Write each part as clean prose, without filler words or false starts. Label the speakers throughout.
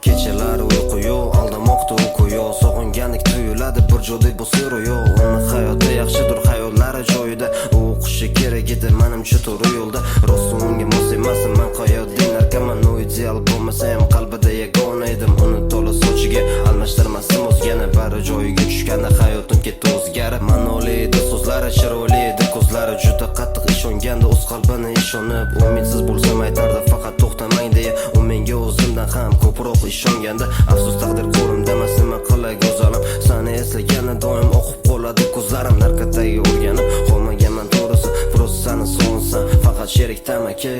Speaker 1: Kechalar uyqu yo'q, aldamoqda uyqu yo'q, sog'ingandek tuyuladi bir joyda bu siri yo'q. Uni hayotda yaxshidir, hayollari joyida, u o'qishi kerak edi menimcha to'g'ri yo'lda. Rost unga mos emasman, men hayotning narkoman, u ideal bo'lmasa ham qalbida yagona edim. Uni to'la sochiga almashtirmasam o'zgani, bari joyiga tushganda hayotim ketdi o'zgarib. Ma'noli edi so'zlari, chiroyli edi ko'zlari, juda qattiq ishongandi o'z qalbini ishonib. Umidsiz bo'lsam aytardi faqat to'xtamang deya, u menga o'zimdan ham ko'proq ishonganda. Afsus taqdir qo'limda emas, nima qilay go'zalim, seni eslaganda doim oqib qoladi ko'zlarim. Narkotaga o'rganib qolmaganman to'g'risi, prosta seni sog'insam faqat sherik tamaki.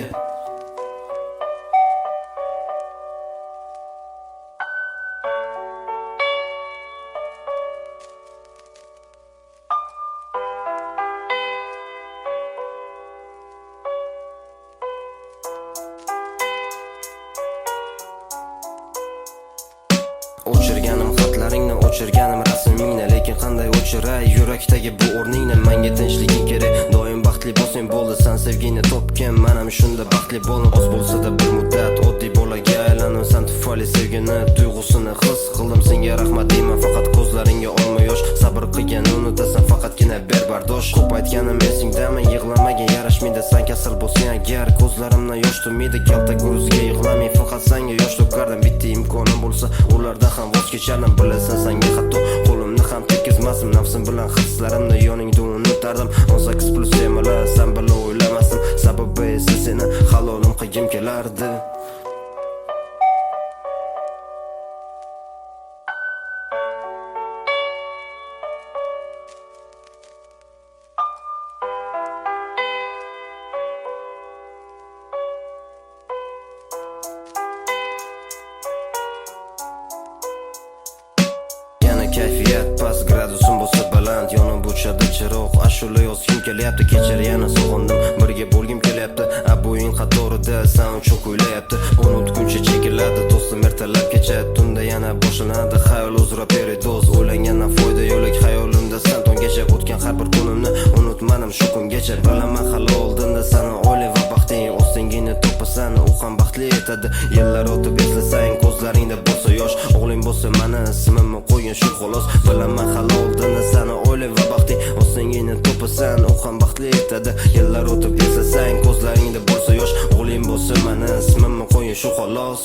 Speaker 1: O'chirganim xatlaringni, o'chirganim rasmingni, lekin qanday o'chiray yurakdagi bu o'rningni. Menga tinchliging kerak, doim baxtli bo'lsang bo'ldi, sen sevgini topgan, men ham shunda baxtli bo'ldim. Oz bo'lsa-da bir muddat oddiy bolaga aylandim, sen tufayli sevgini tuyg'usini his qildim. Senga rahmat deyman, faqat ko'zlaringga olma yosh, sabr qilgan unutasan, faqatgina ber bardosh. Ko'p aytganim esingdami, yig'lamagan yarashmaydi, sen kasal bo'lsang agar, ko'zlarimdan yosh to'maydi, kalta ko'zga yig'lamay, faqat senga yosh to'kardim. Bitta imkonim bo'lsa ularda ham voz kechardim, bilasan senga hatto qo'limni ham tekkizmasdim. Nafsim bilan hislarimni yoningda unutardim. 18+ emalar, sen bila o'ylamasdim, sababi esa seni halolim qilgim kelardi. Kayfiyat past, gradusim bo'lsa baland, yonib o'chadi chiroq. Ashula yozgim kelyapti, kechar yana sog'indim, birga bo'lgim kelyapti. Bo'yin qatorida sen uchun kuylayapti, unutguncha chekiladi do'stim ertalab kecha. Tunda yana boshlanadi xayol uzra peridoz, o'ylangandan foyda yo'q, xayolimda sen tongacha. O'tgan har bir kunimni unutmadim shu kungacha. Bilaman hali oldinda seni oila va baxting, o'zingni topasan, u ham baxtli etadi. Yillar o'tib eslasang, ko'zlaringda bo'lsa yosh, o'g'ling bo'lsa meni ismimni qo'ygan shu xolos. Bilaman hali oldinda seni oila va baxting, o'zingni topasan, u ham baxtli etadi. Yillar o'tib eslasang, ko'zlaringda bo'lsa yosh, o'g'ling bo'lsa meni ismimni qo'ygan shu xolos.